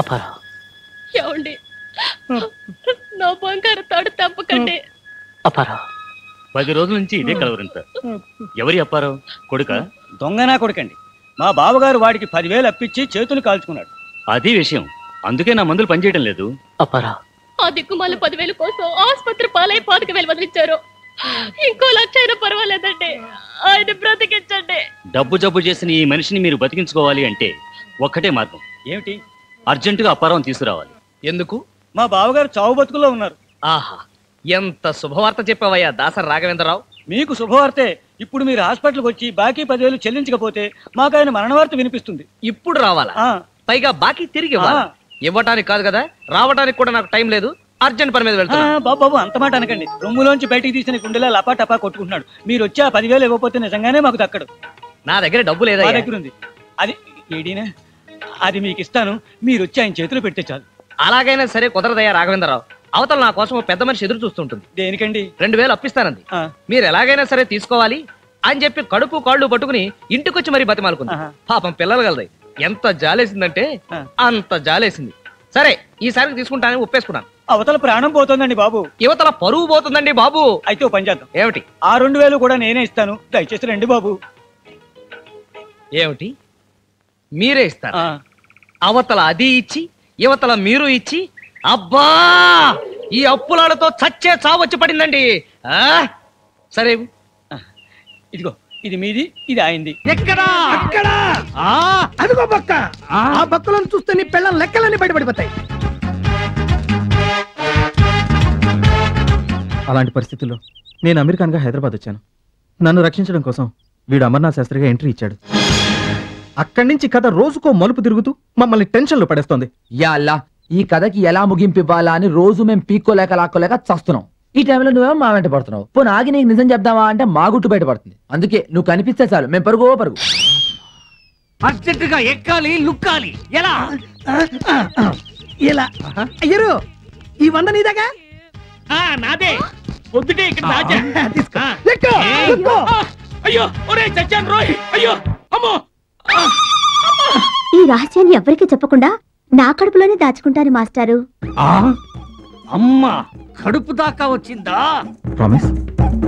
అపారం ఏమండి నా బంగారు తాడు తప్పకండి. అపారం 10 రోజుల నుంచి ఇదే కలవరింత. ఎవరి అప్పారావు? కొడుక? దొంగనా కొడుకండి. మా బావగారు వాడికి 10,000 అప్పించి చేతులు కాల్చుకున్నాడు. అది విషయం. అందుకే నా మందులు పనిచేయడం లేదు. అపారం ఆ దిక్కుమాల 10,000 కోసం ఆసుపత్రి పాలై 25,000 వదిలించారు. ఇంకో 1,00,000 అయినా పర్వాలేదండి, ఆయన బ్రతికించండి. డబ్బు జబ్బు చేసిన ఈ మనిషిని మీరు బతికించుకోవాలి అంటే ఒక్కటే మార్గం. ఏమిటి? అర్జెంటుగా అప్పారావు తీసుకురావాలి. ఎందుకు? మా బావగారు చావు బతుకుల్లో ఉన్నారు. ఆహా, ఎంత శుభవార్త చెప్పావయ్యా దాసరి రాఘవేంద్రరావు. మీకు శుభవార్తే. ఇప్పుడు మీరు హాస్పిటల్కి వచ్చి బాకీ 10,000 చెల్లించకపోతే మాకు ఆయన మరణ వార్త వినిపిస్తుంది. ఇప్పుడు రావాలా? పైగా బాకీ తిరిగి ఇవ్వటానికి కాదు కదా, రావటానికి కూడా నాకు టైం లేదు. అర్జెంట్ పని మీద వెళ్తున్నా. బాబు అంత మాట అనకండి. రొమ్ములోంచి బయటికి తీసిన గుండెలా లపా టపా కొట్టుకుంటున్నాడు. మీరు వచ్చి ఆ 10,000 ఇవ్వకపోతే నిజంగానే మాకు దక్కడు. నా దగ్గర డబ్బు లేదా? మా దగ్గర ఉంది. అది ఏడీనా, అది మీకు ఇస్తాను. మీరు వచ్చి ఆయన చేతులు పెడితే చాలు. అలాగైనా సరే కుదరదయ్యా రాఘవేంద్రరావు. అవతల నా కోసం పెద్ద మనిషి ఎదురు చూస్తుంటుంది. దేనికండి? 2,000 అప్పిస్తానంది. మీరు ఎలాగైనా సరే తీసుకోవాలి అని చెప్పి కడుపు కాళ్ళు పట్టుకుని ఇంటికొచ్చి మరీ బతిమాలుకుంది. పాపం పిల్లలు గలది. ఎంత జాలేసిందంటే అంత జాలేసింది. సరే ఈసారికి తీసుకుంటానని ఒప్పేసుకున్నాను. అవతల ప్రాణం పోతుందండి బాబు. యువతల పరువు పోతుందండి బాబు. అయితే ఓ పని చేద్దాం. ఏమిటి? ఆ 2,000 కూడా నేనే ఇస్తాను. దయచేసి రండి బాబు. ఏమిటి? మీరే ఇస్తారు? అవతల అది ఇచ్చి యువతల మీరు ఇచ్చి, అబ్బా ఈ అప్పులాలతో చచ్చే చావొచ్చి పడిందండి. సరే ఇదిగో, ఇది మీది, ఇది ఆయనది. ఎక్కడా? అక్కడా. అదిగో బక్క. ఆ బక్కలను చూస్తే నీ పిల్లల లెక్కలన్నీ బయటపడిపోతాయి. అలాంటి పరిస్థితుల్లో నేను అమెరికన్గా హైదరాబాద్ వచ్చాను. నన్ను రక్షించడం కోసం వీడు అమర్నాథ్ శాస్త్రిగా ఎంట్రీ ఇచ్చాడు. అక్కడి నుంచి కథ రోజుకో మలుపు తిరుగుతూ మమ్మల్ని టెన్షన్లో పడేస్తోంది. యా అల్లా, ఈ కథకి ఎలా ముగింపు ఇవ్వాలా అని రోజు మేము పీక్కోలేక లాక్కోలేక చస్తున్నాం. ఈ టైంలో నువ్వేమో మా వెంట పడుతున్నావు. పోనీ ఆగి నీకు నిజం చెప్దామా అంటే మా గుట్టు బయట పడుతుంది. అందుకే నువ్వు కనిపిస్తే చాలు మేము పరుగు పరుగు. అర్జెంటుగా ఎక్కాలి, లుక్కాలి. ఎలా? ఇలా. అయ్యరు, ఈ 100 నీదేగా? నాదే. పొద్దుటే ఇక్కడ దాచా. తీసుకో. అయ్యో, ఒరే చచ్చాను రోయ్. అయ్యో, అమ్మో. ఈ రహస్యాన్ని ఎవరికి చెప్పకుండా నా కడుపులోనే దాచుకుంటాను మాస్టారు. అమ్మా, కడుపు దాకా వచ్చిందా? ప్రామిస్?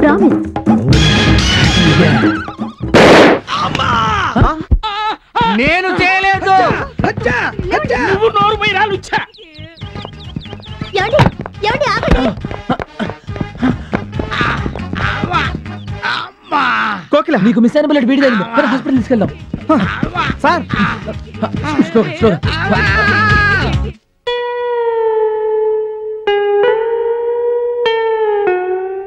ప్రామిస్. నేను చేయలేదు. నువ్వు నోరు పోయి రాలుచ్చా. కోకిల, నీకు మిస్ అయిన బుల్లెట్ వీడి తగిలింది. హాస్పిటల్ తీసుకెళ్దాం. సార్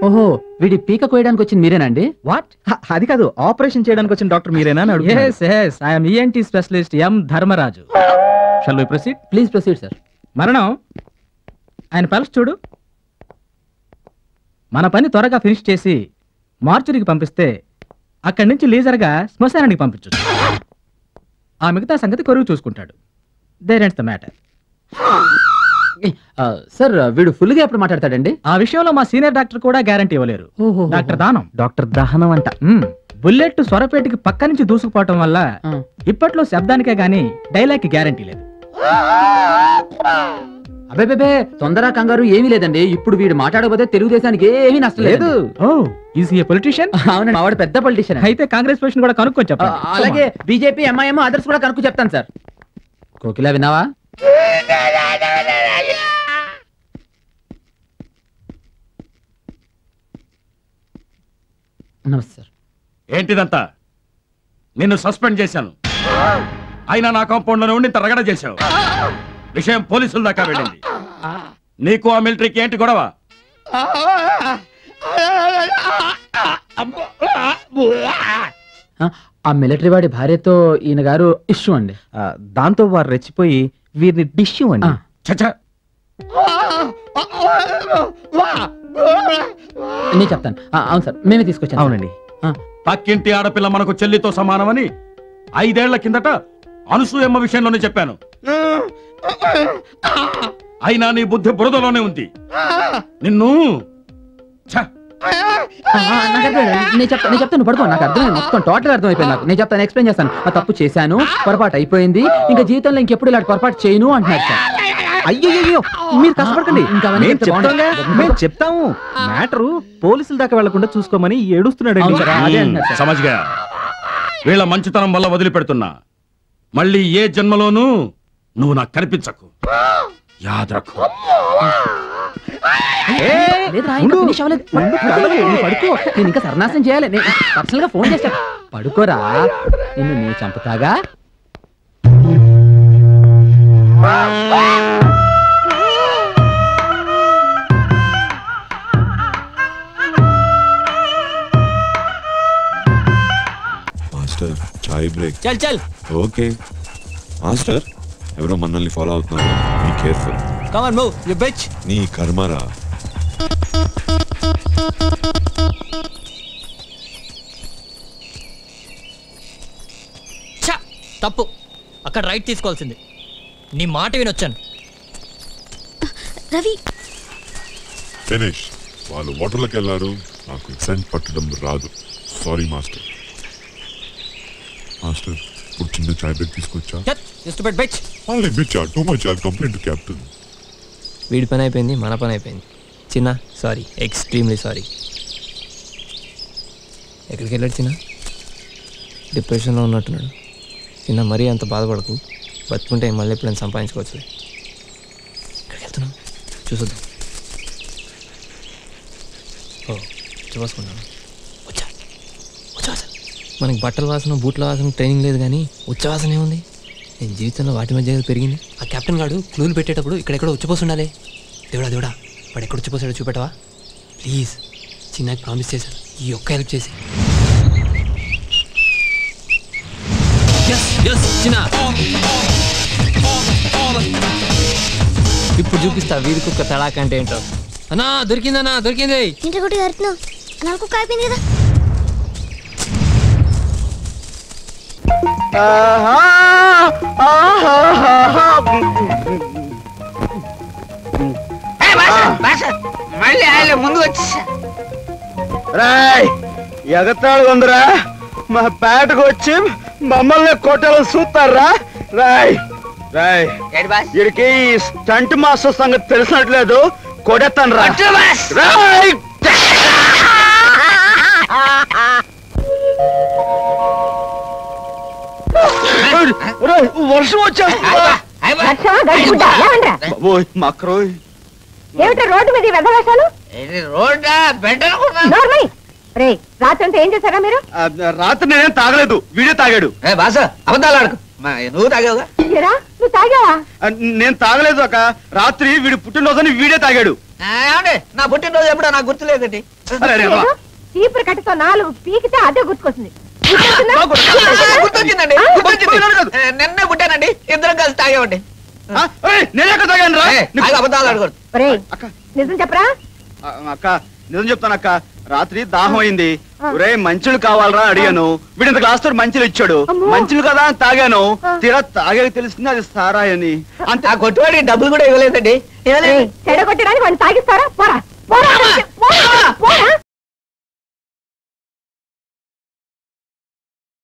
ఓహో, వీడి పీక కోయడానికి వచ్చింది మీరేనండి? వాట్? అది కాదు, ఆపరేషన్ చేయడానికి వచ్చిన డాక్టర్ మీరేనా? yes I am ENT specialist M Dharmaraju. Shall we proceed? Please proceed sir. మరణం ఆయన పల్స్ చూడు. మన పని త్వరగా ఫినిష్ చేసి మార్చురికి పంపిస్తే అక్కడి నుంచి లీజర్గా శ్మశానానికి పంపించచ్చు. ఆ మిగతా సంగతి కొరువు చూసుకుంటాడు. There ends the matter. Sir, వీడు ఫుల్గా ఎప్పుడు మాట్లాడతాడండి? ఆ విషయంలో మా సీనియర్ డాక్టర్ కూడా గ్యారంటీ ఇవ్వలేరు. డాక్టర్ దానం. డాక్టర్ దహనం అంట. బుల్లెట్ స్వరపేటకి పక్క నుంచి దూసుకుపోవటం వల్ల ఇప్పట్లో శబ్దానికే గానీ డైలాగ్కి గ్యారంటీ లేదు. అబే, తొందర కంగారు ఏమీ లేదండి. ఇప్పుడు వీడు మాట్లాడకపోతే తెలుగుదేశానికి ఏమీ నష్టం లేదు. Is he a politician? అవునండి, మా వాడు పెద్ద పొలిటీషియన్. అయితే కాంగ్రెస్ పొజిషన్ కూడా కనుక్కొని చెప్పండి. అలాగే బీజేపీ, ఎంఐఎం, అదర్స్ కూడా కనుక్కు చెప్తాను సార్. కోకిల, విన్నావా? నమస్తే సార్. ఏంటిదంతా? నిన్ను సస్పెండ్ చేశాను. అయినా నా కాంపౌండ్ లోనే ఉండి ఇంత రగడ చేశావు. విషయం పోలీసుల దాకా వెళ్ళింది. నీకు ఆ మిలిటరీకి ఏంటి గొడవ? ఆ మిలిటరీ వాడి భార్యతో ఈయన గారు ఇష్యూ అండి. దాంతో వారు రెచ్చిపోయి వీరిని డిష్యూ అండి. చచ్చా, నేను చెప్తాను. అవును సార్, మేమే తీసుకొచ్చాను. అవునండి. పక్కింటి ఆడపిల్ల మనకు చెల్లితో సమానమని 5 ఏళ్ల కిందట అనసూయమ్మ విషయంలోనే చెప్పాను. అయినా నీ బుద్ధి బురదలోనే ఉంది. నిన్ను నేను చెప్తాను నువ్వు పడుకో. నాకు అర్థమైంది, మొత్తం టోటల్ అర్థమైపోయింది నాకు. నేను చెప్తాను, ఎక్స్ప్లెయిన్ చేస్తాను. ఆ తప్పు చేశాను, పొరపాటు అయిపోయింది, ఇంకా జీవితంలో ఇంకెప్పుడు ఇలాంటి పొరపాటు చేయను అంటున్నారు సార్. అయ్యో మీరు కష్టపడకండి, మేము చెప్తాము. మ్యాటరు పోలీసుల దాకా వెళ్లకుండా చూసుకోమని ఏడుస్తున్నాడు. సమజ్గా వీళ్ళ మంచితనం వల్ల వదిలిపెడుతున్నా. మళ్ళీ ఏ జన్మలోనూ నువ్వు నాకు కనిపించకు. యాదరకు పడుకో, నేను ఇంకా సర్నాశనం చేయాలి. నేను పర్సనల్ గా ఫోన్ చేస్తా. పడుకోరా, నిన్ను నీ చంపుతాగా. మాస్టర్ చాయ్ బ్రేక్. చల్ చల్. ఓకే మాస్టర్, ఎవరో మనల్ని ఫాలో అవుతున్నారు, be careful. Come on move you bitch. నీ కర్మరా. ఛ, తప్పు. అక్కడ రైట్ తీసుకోవాల్సింది. నీ మాట వినొచ్చాను. రవి ఫినిష్. వాళ్ళు వాటర్లోకి వెళ్ళారు, నాకు సెంట్ పట్టడం రాదు. Sorry master. మాస్టర్, ఇప్పుడు చిన్న చాయ్ బ్రేక్ తీసుకొచ్చా. Complaint captain. వీడి పని అయిపోయింది, మన పని అయిపోయింది. చిన్న సారీ, ఎక్స్ట్రీమ్లీ సారీ. ఎక్కడికి వెళ్ళాడు చిన్న? డిప్రెషన్లో ఉన్నట్టున్నాడు. చిన్న మరీ అంత బాధపడకు, బతుకుంటే మళ్ళీ ఎప్పుడైనా సంపాదించుకోవచ్చు. ఎక్కడికి వెళ్తున్నావు చూసొద్దాం. ఓ చూసుకున్నాను. వచ్చా వచ్చావాసన. మనకి బట్టల వాసన, బూట్ల వాసన ట్రైనింగ్ లేదు, కానీ ఉచ్చవాసన ఏముంది? నేను జీవితంలో వాటి మధ్య పెరిగింది. ఆ కెప్టెన్ గాడు క్లూలు పెట్టేటప్పుడు ఇక్కడెక్కడ ఉచ్చిపోసి ఉండాలి. దేవుడా దేవుడా, వాడు ఎక్కడ ఉచ్చిపోసాడో చూపెట్టవా ప్లీజ్? చిన్నకి ప్రామిస్ చేశాను, ఈ ఒక్క హెల్ప్ చేసి. చిన్న ఇప్పుడు చూపిస్తా వీరి కుక్క తడాక అంటే ఏంటో. అన్నా దొరికిందన్నా, దొరికింది. ఇంటి కొట్టి కడుతున్నావు, నాకు కుక్క అయిపోయింది కదా. మళ్ళీ ఆయన ముందు వచ్చి రాయ్ ఎగతాడు ఉందిరా. మా పేటకు వచ్చి మమ్మల్ని కొట్టాలని చూస్తారా? రాయ్ రాయ్ వీడికి స్టంట్ మాస్టర్ సంగతి తెలిసినట్లేదు, కొడతాను రా. రాయ్ వర్షం వచ్చేస్తా. ఏమిటో రోడ్డు మీద వెదవేశాలు? రాత్రి అంతా ఏం చేశారా మీరు? రాత్రి నేనేం తాగలేదు, వీడే తాగాడు. అబద్ధాలు ఆడకు, నువ్వు తాగావుగా. నువ్వు తాగావా? నేను తాగలేదు అక్క. రాత్రి వీడి పుట్టినరోజని వీడే తాగాడు. నా పుట్టినరోజు ఎప్పుడో నాకు గుర్తులేదండి. చీపురు కట్టతో 4 పీకితే అదే గుర్తుకొస్తుంది. గుర్తొచ్చిందండి, నిన్నే పుట్టానండి, ఇద్దరం కలిసి తాగేవండి. నేనే తాగాను రా. అబద్ధాలు ఆడకూడదు. నిజం చెప్పరా? అక్క నిజం చెప్తానక్క, రాత్రి దాహం అయింది. ఒరే మంచులు కావాలరా అడిగాను, వీడింత గ్లాస్ తో మంచులు ఇచ్చాడు. మంచులు కదా అని తాగాను. తీరా తాగే తెలిసింది అది సారాయని. అంత కొట్టువాడి డబ్బులు కూడా ఇవ్వలేదండి. చెడగొట్టడానికి వాడిని తాగిస్తారా? పోరా పోరా.